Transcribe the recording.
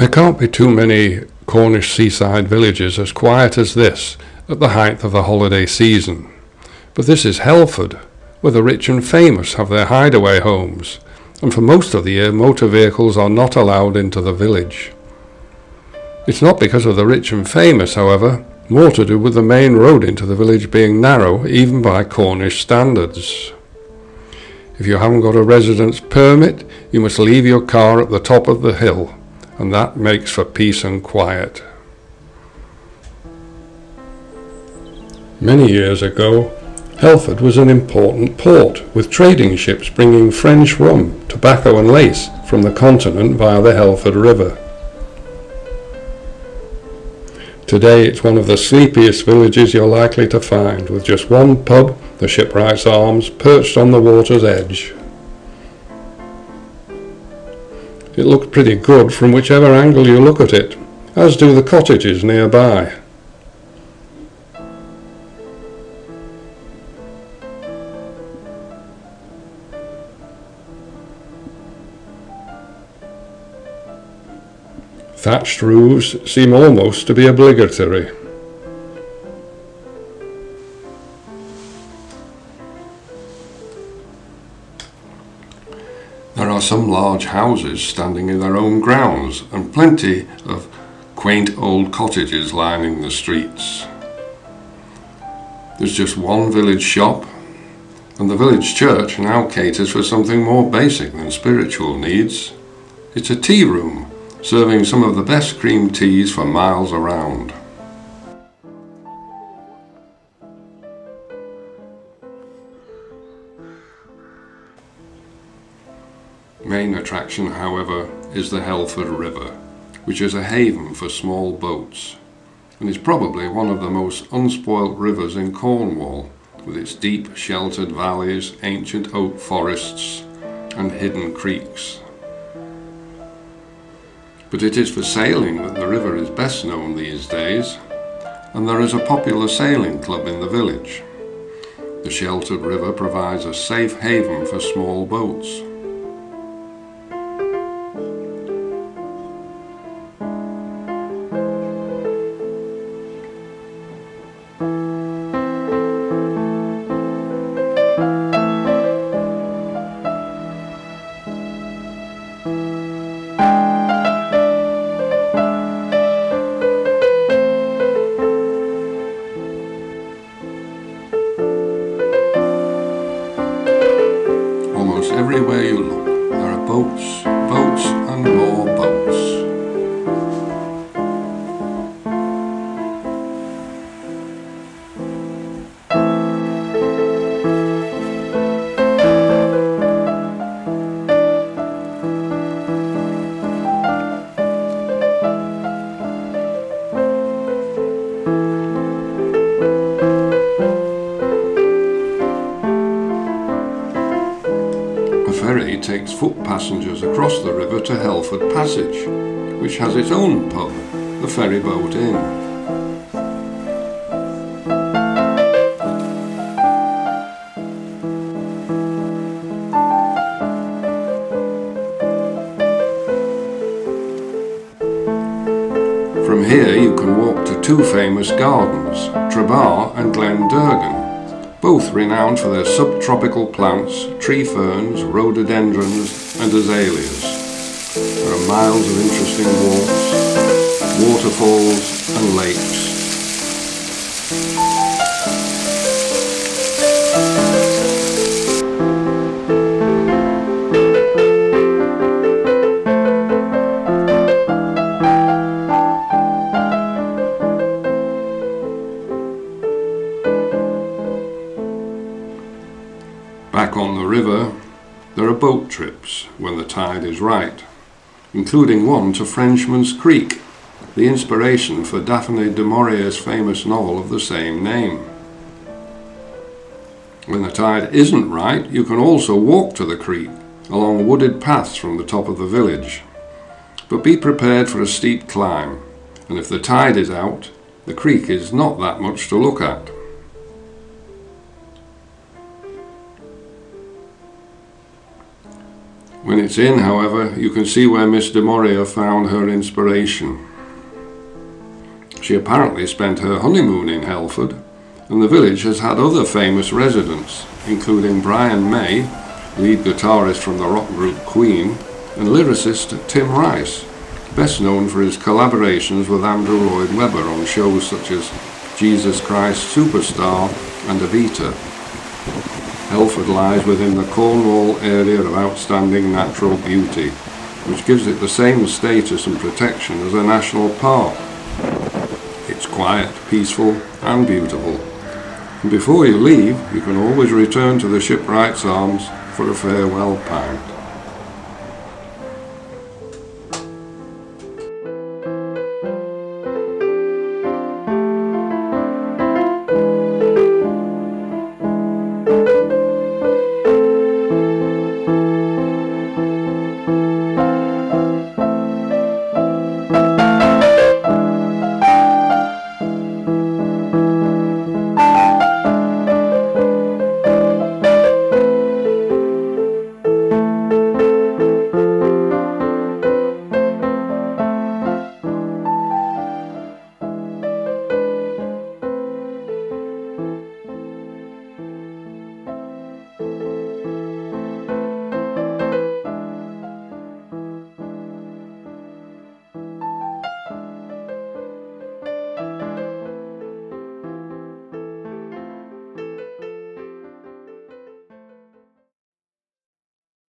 There can't be too many Cornish seaside villages as quiet as this at the height of the holiday season. But this is Helford, where the rich and famous have their hideaway homes, and for most of the year motor vehicles are not allowed into the village. It's not because of the rich and famous, however, more to do with the main road into the village being narrow even by Cornish standards. If you haven't got a residence permit, you must leave your car at the top of the hill, and that makes for peace and quiet. Many years ago, Helford was an important port, with trading ships bringing French rum, tobacco and lace from the continent via the Helford River. Today it's one of the sleepiest villages you're likely to find, with just one pub, the Shipwright's Arms, perched on the water's edge. It looks pretty good from whichever angle you look at it, as do the cottages nearby. Thatched roofs seem almost to be obligatory. There are some large houses standing in their own grounds and plenty of quaint old cottages lining the streets. There's just one village shop, and the village church now caters for something more basic than spiritual needs. It's a tea room, serving some of the best cream teas for miles around. Main attraction, however, is the Helford River, which is a haven for small boats, and is probably one of the most unspoilt rivers in Cornwall, with its deep sheltered valleys, ancient oak forests and hidden creeks. But it is for sailing that the river is best known these days, and there is a popular sailing club in the village. The sheltered river provides a safe haven for small boats. Everywhere you look, there are boats, boats and more boats. The ferry takes foot passengers across the river to Helford Passage, which has its own pub, the Ferry Boat Inn. From here you can walk to two famous gardens, Trebar and Glen Durgan, both renowned for their subtropical plants, tree ferns, rhododendrons and azaleas. There are miles of interesting walks, waterfalls and lakes. Back on the river, there are boat trips when the tide is right, including one to Frenchman's Creek, the inspiration for Daphne du Maurier's famous novel of the same name. When the tide isn't right, you can also walk to the creek along wooded paths from the top of the village. But be prepared for a steep climb, and if the tide is out, the creek is not that much to look at. When it's in, however, you can see where Miss de Moria found her inspiration. She apparently spent her honeymoon in Helford, and the village has had other famous residents, including Brian May, lead guitarist from the rock group Queen, and lyricist Tim Rice, best known for his collaborations with Andrew Lloyd Webber on shows such as Jesus Christ Superstar and Evita. Helford lies within the Cornwall area of outstanding natural beauty, which gives it the same status and protection as a national park. It's quiet, peaceful and beautiful. And before you leave, you can always return to the Shipwright's Arms for a farewell pint.